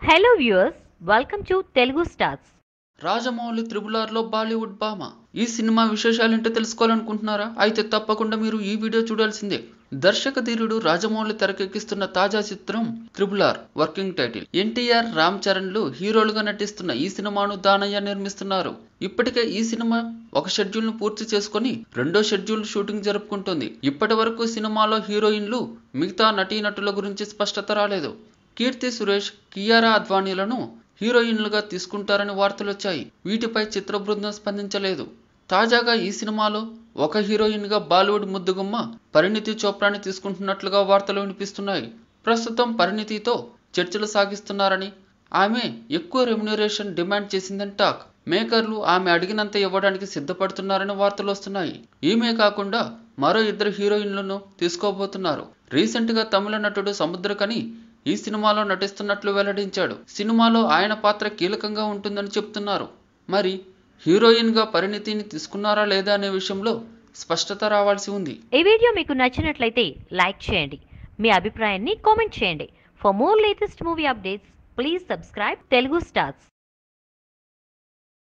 Hello viewers, welcome to Telugu Stars. Rajamouli triple ఆర్లో Bollywood భామ. ఈ సినిమా విశేషాలేంటో తెలుసుకోవాలనుకుంటున్నారా? అయితే తప్పకుండా మీరు ఈ వీడియో చూడాల్సిందే. దర్శక ధీరుడు రాజమౌళి తెరకెక్కిస్తున్న తాజా చిత్రం triple R. Working title. NTR, Ram చరణ్లు హీరోలుగా నటిస్తున్న ఈ సినిమాను దానయ్య నిర్మిస్తున్నారు. ఇప్పటికే ఈ సినిమా ఒక షెడ్యూల్ ను పూర్తి చేసుకుని రెండో షెడ్యూల్ షూటింగ్ జరుపుకుంటోంది. ఇప్పటి వరకు సినిమాలో హీరోయిన్లు, మిగతా నటీనటుల గురించి స్పష్టత రాలేదు. కీర్తి సురేష్, కియారా అద్వానీలను హీరోయిన్లుగా తీసుకుంటారని వార్తలొచ్చాయి. వీటిపై చిత్ర బృందం స్పందించలేదు. తాజాగా ఈ సినిమాలో ఒక హీరోయిన్గా బాలీవుడ్ ముద్దుగుమ్మ పరిణీతి చోప్రాని తీసుకుంటున్నట్లుగా వార్తలు వినిపిస్తున్నాయి. ప్రస్తుతం పరిణీతితో చర్చలు సాగిస్తున్నారని, ఆమె ఎక్కువ రెమ్యునరేషన్ డిమాండ్ చేసిందని టాక్. మేకర్లు ఆమె అడిగినంత ఇవ్వడానికి సిద్ధపడుతున్నారని వార్తలు వస్తున్నాయి. ఈమె కాకుండా మరో ఇద్దరు హీరోయిన్లను తీసుకోబోతున్నారు. రీసెంట్ గా తమిళ నటుడు సముద్రకని ఈ సినిమాలో నటిస్తున్నట్లు వెల్లడించాడు. సినిమాలో ఆయన పాత్ర కీలకంగా ఉంటుందని చెప్తున్నారు. మరి హీరోయిన్ గా పరిణితిని తీసుకున్నారా లేదా అనే విషయంలో స్పష్టత రావాల్సి ఉంది. ఈ వీడియో మీకు నచ్చినట్లయితే లైక్ చేయండి. మీ అభిప్రాయాన్ని కామెంట్ చేయండి. For more latest movie updates please subscribe Telugu stars.